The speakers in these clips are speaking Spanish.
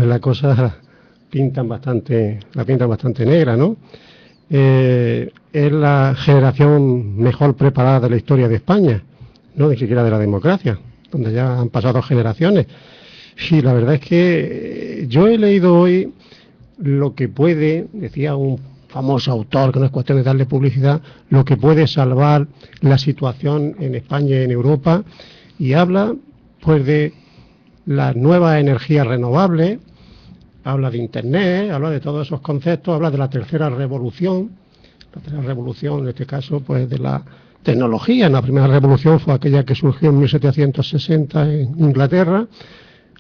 la cosa la pintan bastante negra, ¿no? Es la generación mejor preparada de la historia de España, no ni siquiera de la democracia, donde ya han pasado generaciones. Y la verdad es que yo he leído hoy lo que puede, decía un famoso autor, que no es cuestión de darle publicidad, lo que puede salvar la situación en España y en Europa, y habla pues de las nuevas energías renovables, habla de Internet, habla de todos esos conceptos, habla de la tercera revolución en este caso pues de la tecnología. La primera revolución fue aquella que surgió en 1760 en Inglaterra.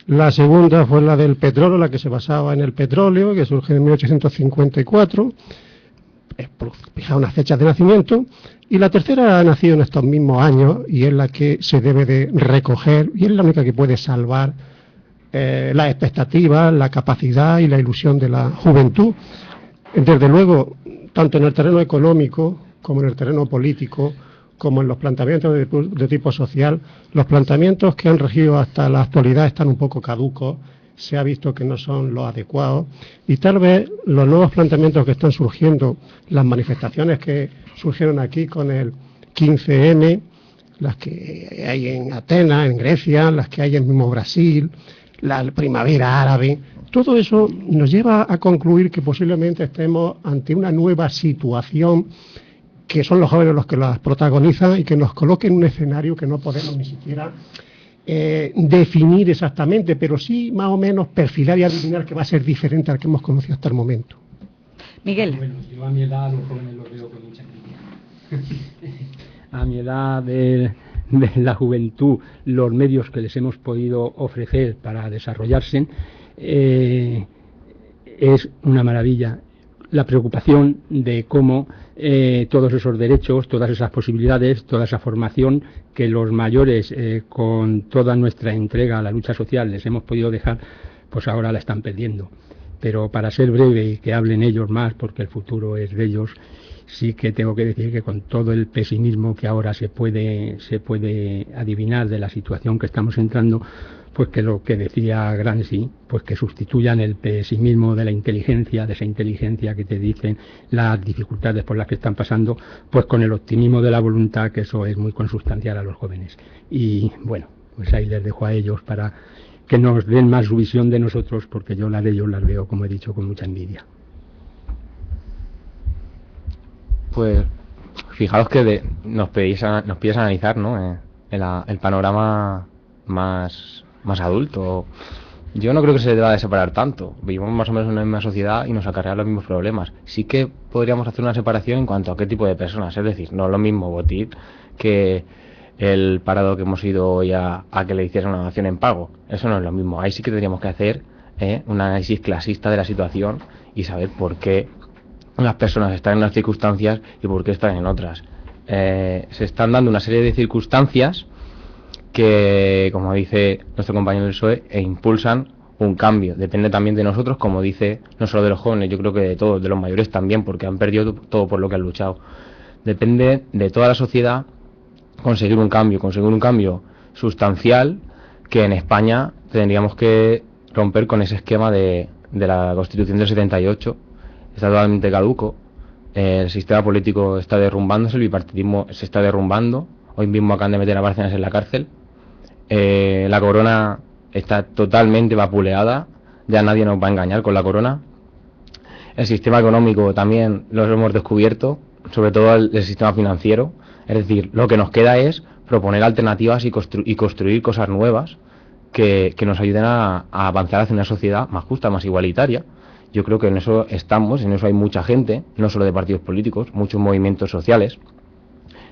La segunda fue la del petróleo, la que se basaba en el petróleo, que surge en 1854, fija unas fechas de nacimiento, y la tercera ha nacido en estos mismos años y es la que se debe de recoger y es la única que puede salvar las expectativas, la capacidad y la ilusión de la juventud. Desde luego, tanto en el terreno económico como en el terreno político, como en los planteamientos de tipo social, los planteamientos que han regido hasta la actualidad están un poco caducos, se ha visto que no son los adecuados, y tal vez los nuevos planteamientos que están surgiendo, las manifestaciones que surgieron aquí con el 15M, las que hay en Atenas, en Grecia, las que hay en mismo Brasil, la primavera árabe, todo eso nos lleva a concluir que posiblemente estemos ante una nueva situación, que son los jóvenes los que las protagonizan y que nos coloquen en un escenario que no podemos ni siquiera definir exactamente, pero sí más o menos perfilar y adivinar que va a ser diferente al que hemos conocido hasta el momento. Miguel. Bueno, yo a mi edad los jóvenes los veo con mucha envidia. A mi edad de la juventud, los medios que les hemos podido ofrecer para desarrollarse, es una maravilla. La preocupación de cómo todos esos derechos, todas esas posibilidades, toda esa formación que los mayores con toda nuestra entrega a la lucha social les hemos podido dejar, pues ahora la están perdiendo. Pero para ser breve y que hablen ellos más, porque el futuro es de ellos, sí que tengo que decir que con todo el pesimismo que ahora se puede adivinar de la situación que estamos entrando, pues que lo que decía Gramsci, pues que sustituyan el pesimismo de la inteligencia, de esa inteligencia que te dicen las dificultades por las que están pasando, pues con el optimismo de la voluntad, que eso es muy consustancial a los jóvenes. Y bueno, pues ahí les dejo a ellos para que nos den más su visión de nosotros, porque yo la de ellos las veo, como he dicho, con mucha envidia. Pues fijaros que nos pides analizar, ¿no? El panorama más adulto. Yo no creo que se deba de separar tanto. Vivimos más o menos en una misma sociedad y nos acarrean los mismos problemas. Sí que podríamos hacer una separación en cuanto a qué tipo de personas. Es decir, no es lo mismo Botín que el parado que hemos ido hoy a que le hiciesen una donación en pago. Eso no es lo mismo. Ahí sí que tendríamos que hacer un análisis clasista de la situación y saber por qué unas personas están en unas circunstancias y por qué están en otras. Se están dando una serie de circunstancias que, como dice nuestro compañero del PSOE, impulsan un cambio. Depende también de nosotros, como dice, no solo de los jóvenes, yo creo que de todos, de los mayores también, porque han perdido todo por lo que han luchado. Depende de toda la sociedad conseguir un cambio sustancial, que en España tendríamos que romper con ese esquema de la Constitución del 78. Está totalmente caduco. El sistema político está derrumbándose, el bipartidismo se está derrumbando. Hoy mismo acaban de meter a Bárcenas en la cárcel. La corona está totalmente vapuleada, ya nadie nos va a engañar con la corona. El sistema económico también lo hemos descubierto, sobre todo el sistema financiero. Es decir, lo que nos queda es proponer alternativas y construir cosas nuevas que nos ayuden a avanzar hacia una sociedad más justa, más igualitaria. Yo creo que en eso estamos, en eso hay mucha gente, no solo de partidos políticos, muchos movimientos sociales.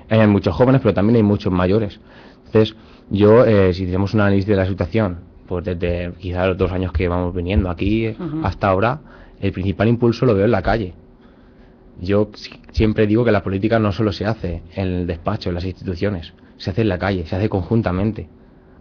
Hay muchos jóvenes, pero también hay muchos mayores. Entonces, yo, si tenemos un análisis de la situación, pues desde quizás los 2 años que vamos viniendo aquí hasta ahora, el principal impulso lo veo en la calle. Yo siempre digo que la política no solo se hace en el despacho, en las instituciones, se hace en la calle, se hace conjuntamente.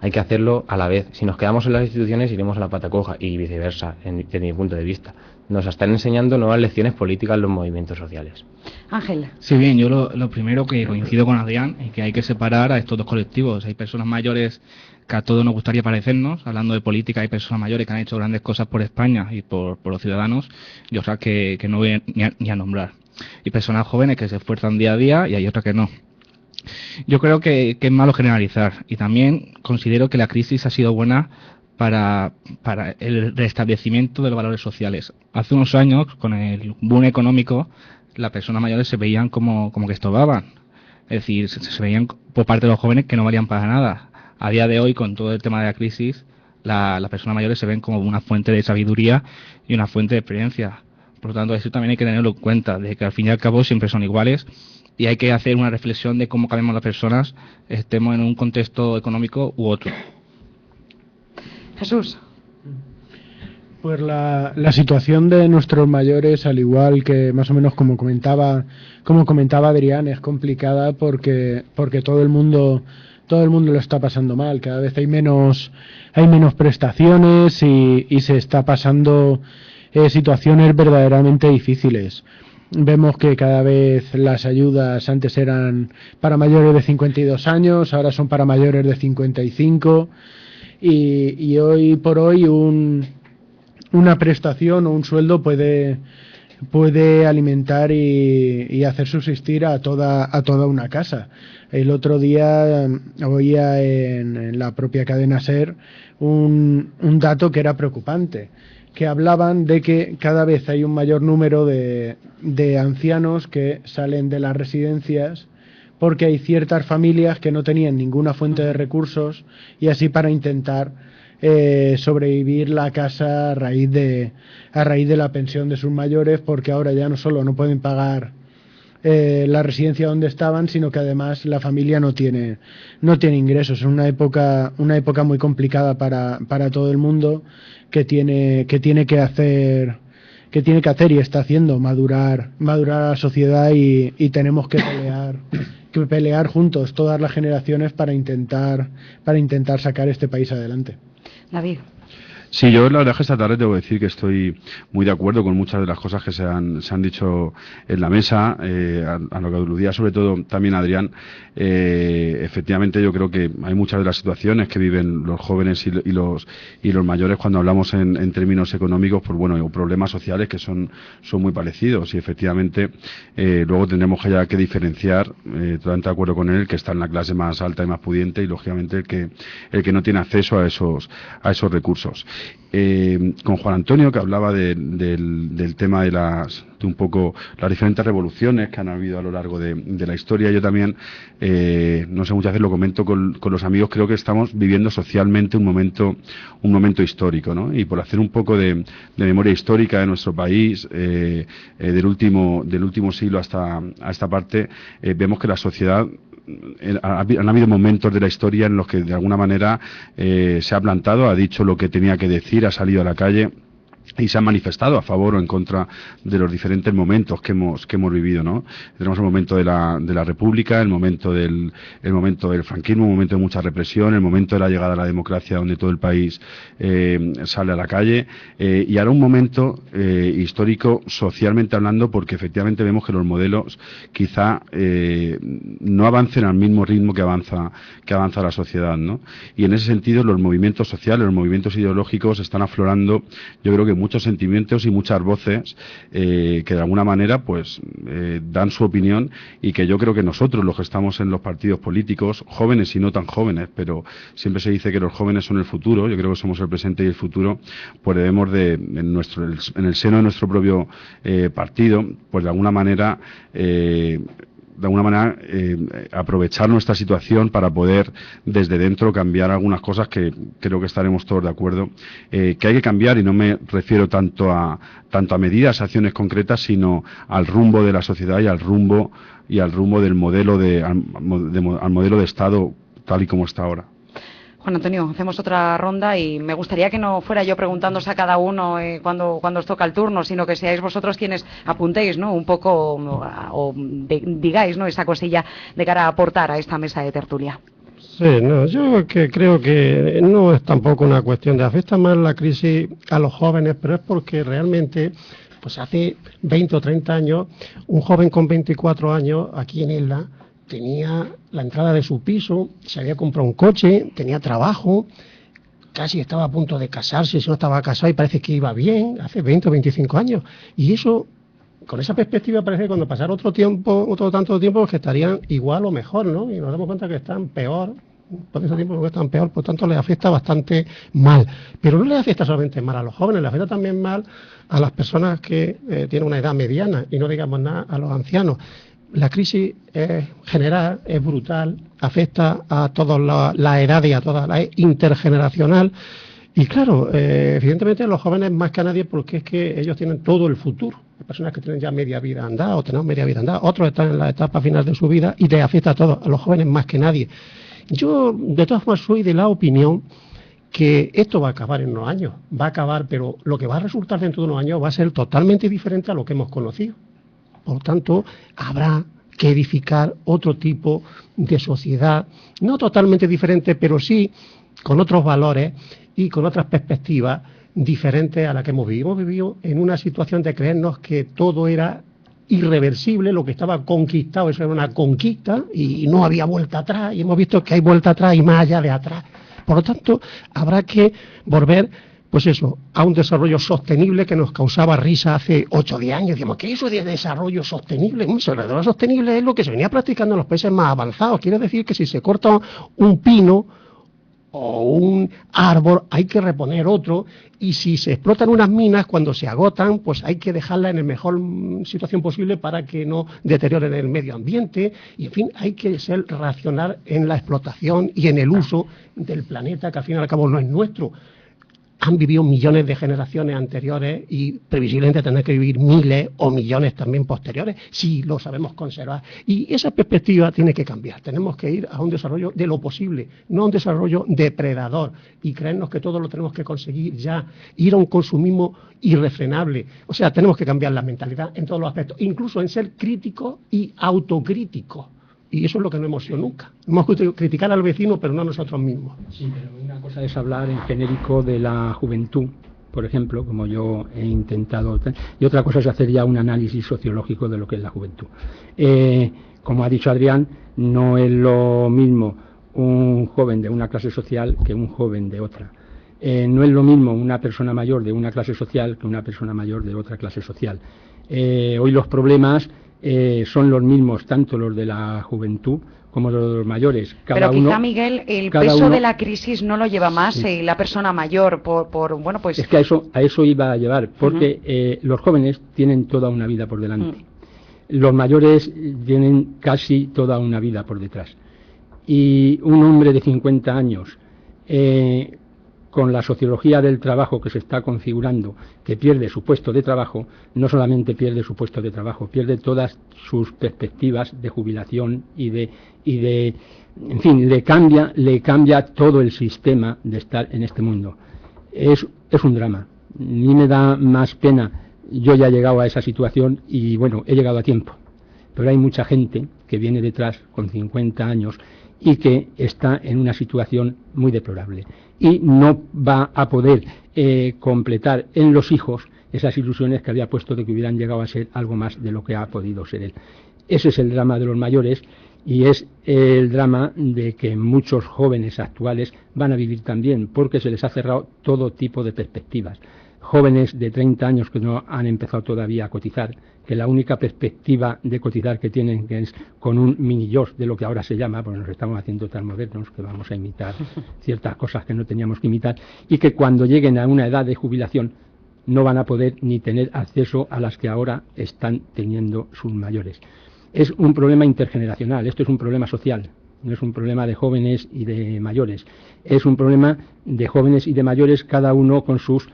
hay que hacerlo a la vez. Si nos quedamos en las instituciones iremos a la pata coja y viceversa, desde mi punto de vista. Nos están enseñando nuevas lecciones políticas los movimientos sociales. Ángel. Sí, bien, yo lo primero que coincido con Adrián es que hay que separar a estos dos colectivos. Hay personas mayores que a todos nos gustaría parecernos, hablando de política, hay personas mayores que han hecho grandes cosas por España y por los ciudadanos, y otras que no voy ni a nombrar. Y personas jóvenes que se esfuerzan día a día y hay otras que no. Yo creo que es malo generalizar, y también considero que la crisis ha sido buena para el restablecimiento de los valores sociales. Hace unos años, con el boom económico, las personas mayores se veían como que estorbaban. Es decir, se veían por parte de los jóvenes que no valían para nada. A día de hoy, con todo el tema de la crisis, las personas mayores se ven como una fuente de sabiduría y una fuente de experiencia. Por lo tanto, eso también hay que tenerlo en cuenta, de que al fin y al cabo siempre son iguales, y hay que hacer una reflexión de cómo cabemos las personas, estemos en un contexto económico u otro. Jesús. Pues la situación de nuestros mayores, al igual que más o menos como comentaba Adrián, es complicada porque todo el mundo lo está pasando mal. Cada vez hay menos prestaciones y se está pasando situaciones verdaderamente difíciles. Vemos que cada vez las ayudas antes eran para mayores de 52 años, ahora son para mayores de 55, y hoy por hoy una prestación o un sueldo puede alimentar y hacer subsistir a toda una casa. El otro día oía en la propia cadena SER un dato que era preocupante, que hablaban de que cada vez hay un mayor número de ancianos que salen de las residencias porque hay ciertas familias que no tenían ninguna fuente de recursos, y así para intentar sobrevivir la casa a raíz de la pensión de sus mayores, porque ahora ya no solo no pueden pagar la residencia donde estaban, sino que además la familia no tiene ingresos. Es una época muy complicada para todo el mundo, que tiene que hacer y está haciendo madurar a la sociedad, y tenemos que pelear juntos todas las generaciones para intentar sacar este país adelante. David. Sí, yo la verdad es que esta tarde tengo que decir que estoy muy de acuerdo con muchas de las cosas que se han dicho en la mesa, a lo que aludía sobre todo también Adrián. Efectivamente, yo creo que hay muchas de las situaciones que viven los jóvenes y los mayores cuando hablamos en términos económicos, pues bueno, o problemas sociales que son muy parecidos, y efectivamente luego tendremos que diferenciar, totalmente de acuerdo con él, que está en la clase más alta y más pudiente, y lógicamente el que no tiene acceso a esos recursos. Con Juan Antonio, que hablaba del tema de un poco las diferentes revoluciones que han habido a lo largo de la historia. Yo también, no sé, muchas veces lo comento con los amigos, creo que estamos viviendo socialmente un momento histórico, ¿no? Y por hacer un poco de memoria histórica de nuestro país, del último siglo hasta esta parte, vemos que la sociedad, han habido momentos de la historia en los que de alguna manera se ha plantado, ha dicho lo que tenía que decir, ha salido a la calle y se han manifestado a favor o en contra de los diferentes momentos que hemos vivido, ¿no? Tenemos el momento de la República, el momento del franquismo, un momento de mucha represión, el momento de la llegada a la democracia, donde todo el país sale a la calle, y ahora un momento histórico socialmente hablando, porque efectivamente vemos que los modelos quizá no avancen al mismo ritmo que avanza la sociedad, ¿no? Y en ese sentido los movimientos sociales, los movimientos ideológicos están aflorando, yo creo que muchos sentimientos y muchas voces que de alguna manera pues dan su opinión, y que yo creo que nosotros, los que estamos en los partidos políticos, jóvenes y no tan jóvenes, pero siempre se dice que los jóvenes son el futuro, yo creo que somos el presente y el futuro, pues debemos en el seno de nuestro propio partido, pues de alguna manera aprovechar nuestra situación para poder desde dentro cambiar algunas cosas que creo que estaremos todos de acuerdo que hay que cambiar, y no me refiero tanto a medidas, acciones concretas, sino al rumbo de la sociedad y al rumbo del modelo al modelo de Estado tal y como está ahora. Juan Antonio, hacemos otra ronda, y me gustaría que no fuera yo preguntándose a cada uno cuando os toca el turno, sino que seáis vosotros quienes apuntéis, ¿no? Un poco, digáis, ¿no? Esa cosilla de cara a aportar a esta mesa de tertulia. Sí, no, yo que creo que no es tampoco una cuestión de afecta más la crisis a los jóvenes, pero es porque realmente, pues hace 20 o 30 años, un joven con 24 años aquí en Isla tenía la entrada de su piso, se había comprado un coche, tenía trabajo, casi estaba a punto de casarse, si no estaba casado y parece que iba bien, hace 20 o 25 años. Y eso, con esa perspectiva, parece que cuando pasara otro tanto tiempo, pues que estarían igual o mejor, ¿no? Y nos damos cuenta que están peor, por ese tiempo que están peor, por tanto les afecta bastante mal. Pero no les afecta solamente mal a los jóvenes, les afecta también mal a las personas que tienen una edad mediana, y no digamos nada a los ancianos. La crisis es general, es brutal, afecta a todas las edades y a todas las intergeneracional. Y claro, evidentemente los jóvenes más que a nadie, porque es que ellos tienen todo el futuro. Hay personas que tienen ya media vida andada o tenemos media vida andada, otros están en la etapa final de su vida y les afecta a todos, a los jóvenes más que nadie. Yo, de todas formas, soy de la opinión que esto va a acabar en unos años, va a acabar, pero lo que va a resultar dentro de unos años va a ser totalmente diferente a lo que hemos conocido. Por tanto, habrá que edificar otro tipo de sociedad, no totalmente diferente, pero sí con otros valores y con otras perspectivas diferentes a la que hemos vivido. Hemos vivido en una situación de creernos que todo era irreversible, lo que estaba conquistado, eso era una conquista y no había vuelta atrás, y hemos visto que hay vuelta atrás y más allá de atrás. Por lo tanto, habrá que volver, pues eso, a un desarrollo sostenible que nos causaba risa hace 8 o 10 años. Decíamos, ¿qué es eso de desarrollo sostenible? El desarrollo sostenible es lo que se venía practicando en los países más avanzados. Quiere decir que si se corta un pino o un árbol, hay que reponer otro, y si se explotan unas minas, cuando se agotan, pues hay que dejarlas en la mejor situación posible para que no deterioren el medio ambiente, y en fin, hay que ser racional en la explotación y en el uso del planeta, que al fin y al cabo no es nuestro. Han vivido millones de generaciones anteriores y previsiblemente tendrán que vivir miles o millones también posteriores, si lo sabemos conservar. Y esa perspectiva tiene que cambiar. Tenemos que ir a un desarrollo de lo posible, no a un desarrollo depredador, y creernos que todo lo tenemos que conseguir ya, ir a un consumismo irrefrenable. O sea, tenemos que cambiar la mentalidad en todos los aspectos, incluso en ser críticos y autocríticos. Y eso es lo que no hemos sido nunca. Hemos criticar al vecino, pero no a nosotros mismos. Sí, pero una cosa es hablar en genérico de la juventud, por ejemplo, como yo he intentado, y otra cosa es hacer ya un análisis sociológico de lo que es la juventud. Como ha dicho Adrián, no es lo mismo un joven de una clase social que un joven de otra. No es lo mismo una persona mayor de una clase social que una persona mayor de otra clase social. Hoy los problemas son los mismos, tanto los de la juventud como los de los mayores. Pero quizá, Miguel, el peso de la crisis no lo lleva más la persona mayor, bueno, pues... Es que a eso iba a llevar, porque los jóvenes tienen toda una vida por delante. Los mayores tienen casi toda una vida por detrás. Y un hombre de 50 años, con la sociología del trabajo que se está configurando, que pierde su puesto de trabajo, no solamente pierde su puesto de trabajo, pierde todas sus perspectivas de jubilación en fin, le cambia todo el sistema de estar en este mundo. Es un drama. A mí me da más pena. Yo ya he llegado a esa situación y bueno, he llegado a tiempo. Pero hay mucha gente que viene detrás con 50 años y que está en una situación muy deplorable y no va a poder completar en los hijos esas ilusiones que había puesto de que hubieran llegado a ser algo más de lo que ha podido ser él. Ese es el drama de los mayores y es el drama de que muchos jóvenes actuales van a vivir también, porque se les ha cerrado todo tipo de perspectivas. Jóvenes de 30 años que no han empezado todavía a cotizar, que la única perspectiva de cotizar que tienen que es con un mini Josh, de lo que ahora se llama, porque nos estamos haciendo tan modernos que vamos a imitar ciertas cosas que no teníamos que imitar, y que cuando lleguen a una edad de jubilación no van a poder ni tener acceso a las que ahora están teniendo sus mayores. Es un problema intergeneracional, esto es un problema social, no es un problema de jóvenes y de mayores, es un problema de jóvenes y de mayores, cada uno con sus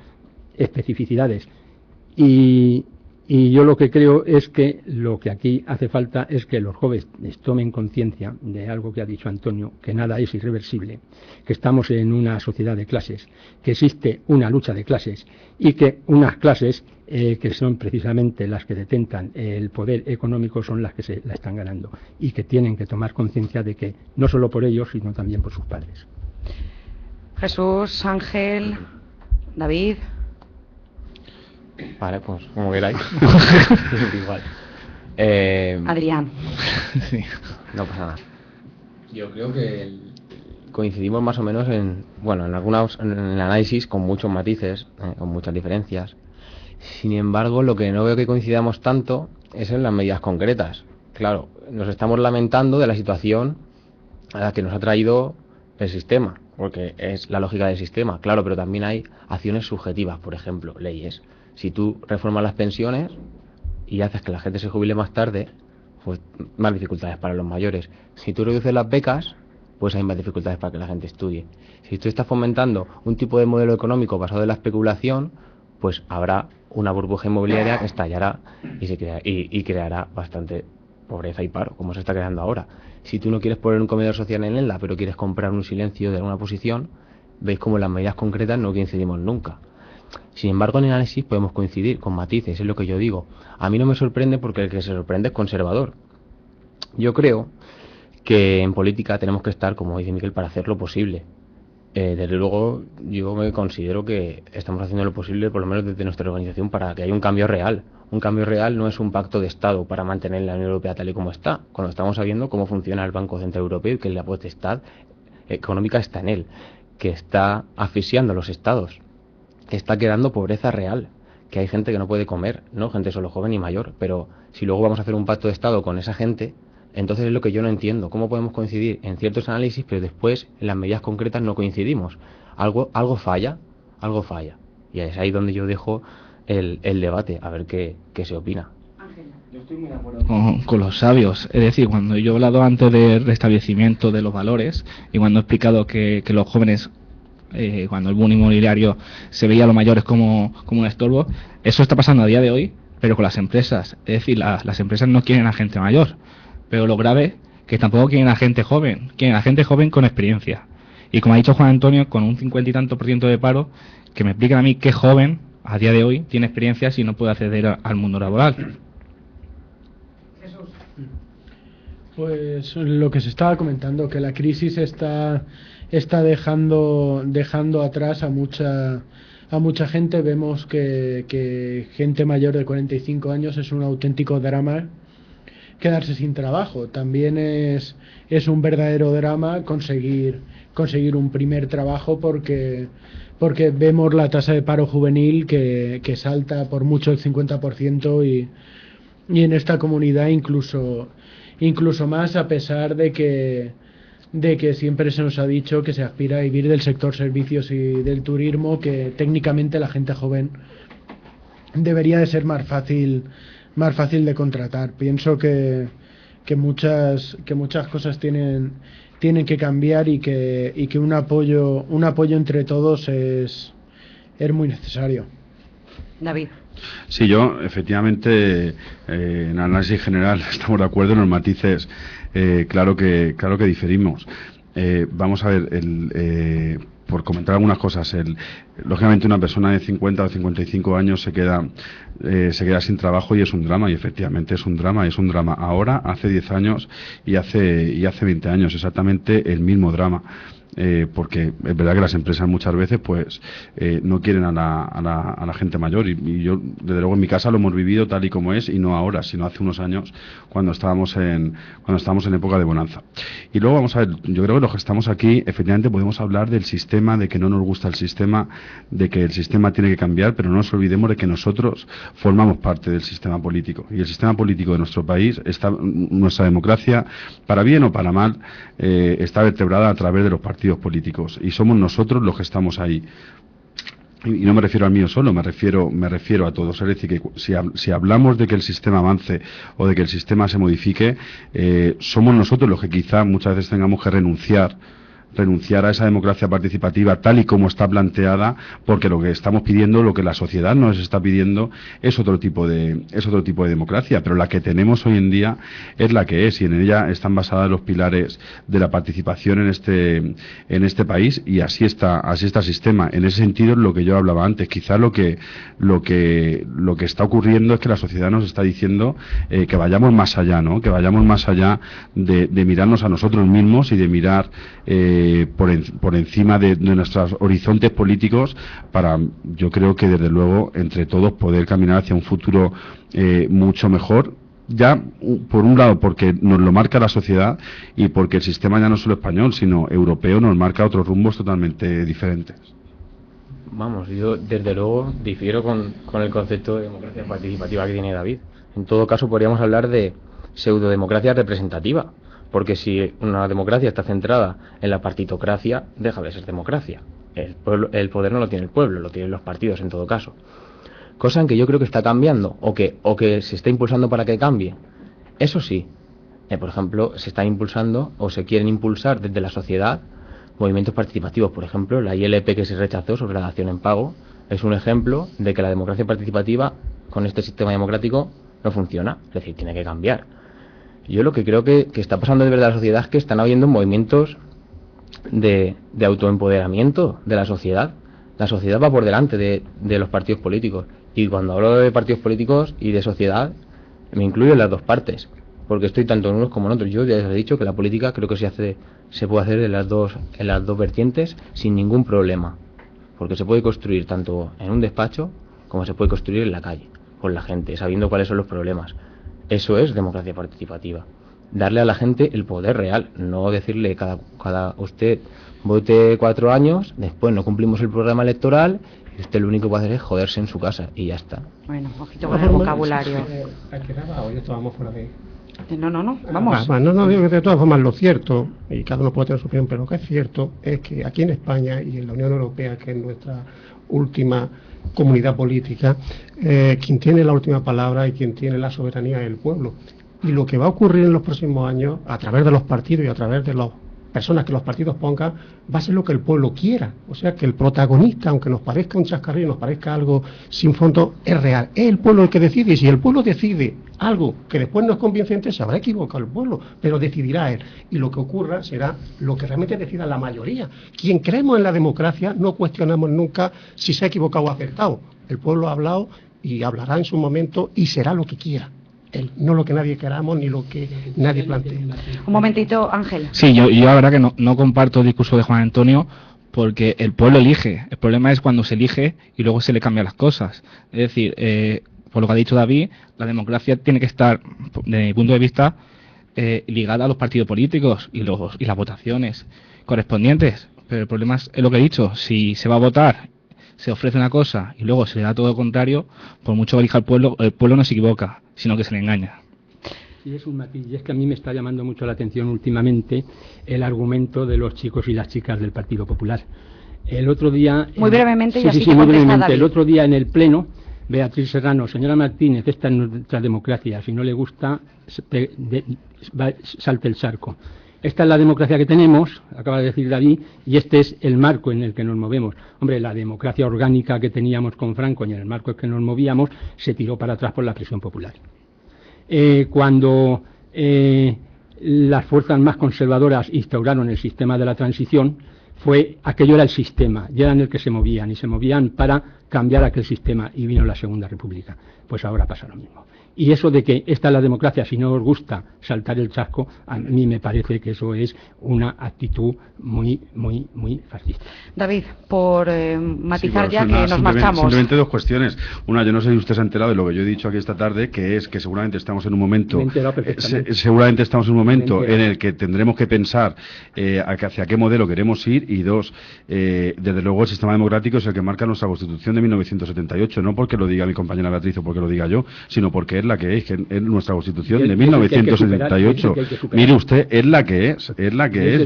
especificidades. Y yo lo que creo es que lo que aquí hace falta es que los jóvenes tomen conciencia de algo que ha dicho Antonio, que nada es irreversible, que estamos en una sociedad de clases, que existe una lucha de clases y que unas clases que son precisamente las que detentan el poder económico, son las que se la están ganando y que tienen que tomar conciencia de que no solo por ellos, sino también por sus padres. Jesús, Ángel, David. Vale, pues como queráis. Igual. Adrián. Sí. No pasa nada. Yo creo que coincidimos más o menos en el análisis con muchos matices, con muchas diferencias. Sin embargo, lo que no veo que coincidamos tanto es en las medidas concretas. Claro, nos estamos lamentando de la situación a la que nos ha traído el sistema, porque es la lógica del sistema, claro, pero también hay acciones subjetivas, por ejemplo, leyes. Si tú reformas las pensiones y haces que la gente se jubile más tarde, pues más dificultades para los mayores. Si tú reduces las becas, pues hay más dificultades para que la gente estudie. Si tú estás fomentando un tipo de modelo económico basado en la especulación, pues habrá una burbuja inmobiliaria que estallará y creará bastante pobreza y paro, como se está creando ahora. Si tú no quieres poner un comedor social en ELA, pero quieres comprar un silencio de alguna posición, veis como las medidas concretas no coincidimos nunca. Sin embargo, en el análisis podemos coincidir con matices, es lo que yo digo. A mí no me sorprende porque el que se sorprende es conservador. Yo creo que en política tenemos que estar, como dice Miquel, para hacer lo posible. Desde luego, yo me considero que estamos haciendo lo posible, por lo menos desde nuestra organización, para que haya un cambio real. Un cambio real no es un pacto de Estado para mantener la Unión Europea tal y como está, cuando estamos sabiendo cómo funciona el Banco Central Europeo y que la potestad económica está en él, que está asfixiando a los Estados, que está creando pobreza real, que hay gente que no puede comer, no gente solo joven y mayor, pero si luego vamos a hacer un pacto de Estado con esa gente, entonces es lo que yo no entiendo. ¿Cómo podemos coincidir en ciertos análisis, pero después en las medidas concretas no coincidimos? Algo falla. Y es ahí donde yo dejo el debate, a ver qué se opina. Yo estoy muy de acuerdo con los sabios. Es decir, cuando yo he hablado antes del restablecimiento de los valores y cuando he explicado que los jóvenes, cuando el boom inmobiliario se veía a los mayores como un estorbo, eso está pasando a día de hoy, pero con las empresas. Es decir, las empresas no quieren a gente mayor. Pero lo grave es que tampoco quieren a gente joven, quieren a gente joven con experiencia. Y como ha dicho Juan Antonio, con un 50 y tanto % de paro, que me expliquen a mí qué joven a día de hoy tiene experiencia si no puede acceder al mundo laboral. Jesús. Pues lo que se estaba comentando, que la crisis está dejando atrás a mucha gente. Vemos que gente mayor de 45 años es un auténtico drama quedarse sin trabajo. También es un verdadero drama conseguir un primer trabajo porque vemos la tasa de paro juvenil que salta por mucho el 50% y en esta comunidad incluso más, a pesar de que siempre se nos ha dicho que se aspira a vivir del sector servicios y del turismo, que técnicamente la gente joven debería de ser más fácil de contratar. Pienso que muchas cosas tienen que cambiar y que un apoyo entre todos es muy necesario. David. Sí, yo efectivamente en análisis general estamos de acuerdo, en los matices claro que diferimos. Vamos a ver, por comentar algunas cosas, lógicamente una persona de 50 o 55 años se queda sin trabajo y es un drama, y efectivamente es un drama ahora, hace 10 años y hace 20 años, exactamente el mismo drama. Porque es verdad que las empresas muchas veces pues no quieren a la gente mayor y yo desde luego en mi casa lo hemos vivido tal y como es, y no ahora sino hace unos años cuando estábamos en época de bonanza. Y luego vamos a ver, yo creo que los que estamos aquí efectivamente podemos hablar del sistema, de que no nos gusta el sistema, de que el sistema tiene que cambiar, pero no nos olvidemos de que nosotros formamos parte del sistema político, y el sistema político de nuestro país, nuestra democracia, para bien o para mal, está vertebrada a través de los partidos políticos, y somos nosotros los que estamos ahí. Y no me refiero al mío solo, me refiero a todos. Es decir, que si hablamos de que el sistema avance o de que el sistema se modifique, somos nosotros los que quizá muchas veces tengamos que renunciar renunciar a esa democracia participativa tal y como está planteada, porque lo que estamos pidiendo, lo que la sociedad nos está pidiendo, es otro tipo de democracia, pero la que tenemos hoy en día es la que es, y en ella están basadas los pilares de la participación en este país, y así está el sistema. En ese sentido es lo que yo hablaba antes. Quizá lo que está ocurriendo es que la sociedad nos está diciendo que vayamos más allá, ¿no? Que vayamos más allá de mirarnos a nosotros mismos y de mirar por encima de nuestros horizontes políticos, para, yo creo que desde luego entre todos poder caminar hacia un futuro mucho mejor. Ya, por un lado, porque nos lo marca la sociedad, y porque el sistema ya no solo español, sino europeo, nos marca otros rumbos totalmente diferentes. Vamos, yo desde luego difiero con el concepto de democracia participativa que tiene David. En todo caso, podríamos hablar de pseudodemocracia representativa, porque si una democracia está centrada en la partitocracia, deja de ser democracia. El poder no lo tiene el pueblo, lo tienen los partidos en todo caso. Cosa en que yo creo que está cambiando, o que se está impulsando para que cambie. Eso sí, por ejemplo, se están impulsando o se quieren impulsar desde la sociedad movimientos participativos. Por ejemplo, la ILP que se rechazó sobre la dación en pago es un ejemplo de que la democracia participativa con este sistema democrático no funciona, es decir, tiene que cambiar. Yo lo que creo que está pasando de verdad en la sociedad es que están habiendo movimientos de autoempoderamiento de la sociedad. La sociedad va por delante de los partidos políticos. Y cuando hablo de partidos políticos y de sociedad, me incluyo en las dos partes, porque estoy tanto en unos como en otros. Yo ya les he dicho que la política creo que se puede hacer en las dos vertientes sin ningún problema, porque se puede construir tanto en un despacho como se puede construir en la calle, con la gente, sabiendo cuáles son los problemas. Eso es democracia participativa. Darle a la gente el poder real, no decirle cada usted vote 4 años, después no cumplimos el programa electoral, y usted lo único que puede hacer es joderse en su casa y ya está. Bueno, ojito con el vocabulario. Hoy estábamos fuera de... No, vamos. No, digo que de todas formas lo cierto, y cada uno puede tener su opinión, pero lo que es cierto es que aquí en España y en la Unión Europea, que es nuestra última comunidad política, quien tiene la última palabra y quien tiene la soberanía es el pueblo. Y lo que va a ocurrir en los próximos años, a través de los partidos y a través de las personas que los partidos pongan, va a ser lo que el pueblo quiera. O sea que el protagonista, aunque nos parezca un chascarrillo, nos parezca algo sin fondo, es real. Es el pueblo el que decide, y si el pueblo decide algo que después no es convincente, se habrá equivocado el pueblo, pero decidirá él. Y lo que ocurra será lo que realmente decida la mayoría. Quien creemos en la democracia no cuestionamos nunca si se ha equivocado o acertado. El pueblo ha hablado y hablará en su momento y será lo que quiera. No lo que nadie queramos ni lo que nadie plantee. Un momentito, Ángel. Sí, yo la verdad que no comparto el discurso de Juan Antonio, porque el pueblo elige. El problema es cuando se elige y luego se le cambian las cosas. Es decir, por lo que ha dicho David, la democracia tiene que estar, desde mi punto de vista, ligada a los partidos políticos y las votaciones correspondientes. Pero el problema es lo que he dicho: si se va a votar, se ofrece una cosa y luego se le da todo lo contrario, por mucho que elija el pueblo no se equivoca, sino que se le engaña. Sí, es un matiz, y es que a mí me está llamando mucho la atención últimamente el argumento de los chicos y las chicas del Partido Popular. El otro día... Muy brevemente, y así muy brevemente. David. El otro día en el Pleno, Beatriz Serrano: señora Martínez, esta es nuestra democracia, si no le gusta, salte el charco. Esta es la democracia que tenemos, acaba de decir David, y este es el marco en el que nos movemos. Hombre, la democracia orgánica que teníamos con Franco y en el marco en el que nos movíamos se tiró para atrás por la presión popular. Cuando las fuerzas más conservadoras instauraron el sistema de la transición, aquello era el sistema, ya era en el que se movían, y se movían para cambiar aquel sistema, y vino la Segunda República. Pues ahora pasa lo mismo. Y eso de que esta es la democracia, si no os gusta saltar el chasco, a mí me parece que eso es una actitud muy fascista. David, por matizar sí, ya que nos marchamos. Simplemente dos cuestiones. Una, yo no sé si usted se ha enterado de lo que yo he dicho aquí esta tarde, que es que seguramente estamos en un momento en el que tendremos que pensar hacia qué modelo queremos ir, y dos, desde luego el sistema democrático es el que marca nuestra Constitución de de 1978, no porque lo diga mi compañera Beatriz o porque lo diga yo, sino porque es la que es nuestra Constitución de 1978. Mire usted, es la que es.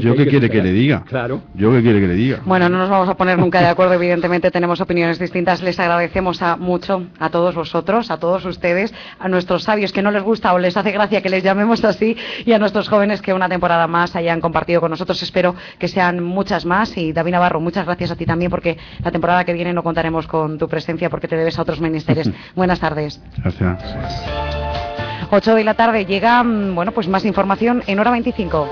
¿Yo qué quiere que le diga? Claro. ¿Yo qué quiere que le diga? Bueno, no nos vamos a poner nunca de acuerdo, evidentemente tenemos opiniones distintas. Les agradecemos mucho a todos vosotros, a todos ustedes, a nuestros sabios que no les gusta o les hace gracia que les llamemos así, y a nuestros jóvenes que una temporada más hayan compartido con nosotros. Espero que sean muchas más. Y David Navarro, muchas gracias a ti también, porque la temporada que viene no contaremos con tu presencia porque te debes a otros ministerios. Buenas tardes. Gracias. 8 de la tarde llega, bueno, pues más información en hora 25.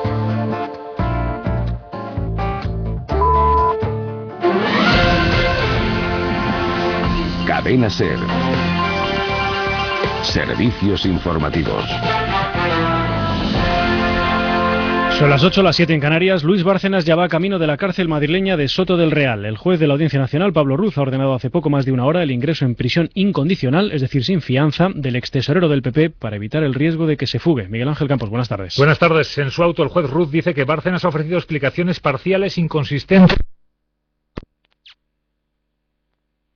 Cadena SER. Servicios informativos. Son las 8, las 7 en Canarias. Luis Bárcenas ya va camino de la cárcel madrileña de Soto del Real. El juez de la Audiencia Nacional, Pablo Ruz, ha ordenado hace poco más de una hora el ingreso en prisión incondicional, es decir, sin fianza, del extesorero del PP para evitar el riesgo de que se fugue. Miguel Ángel Campos, buenas tardes. Buenas tardes. En su auto, el juez Ruz dice que Bárcenas ha ofrecido explicaciones parciales, inconsistentes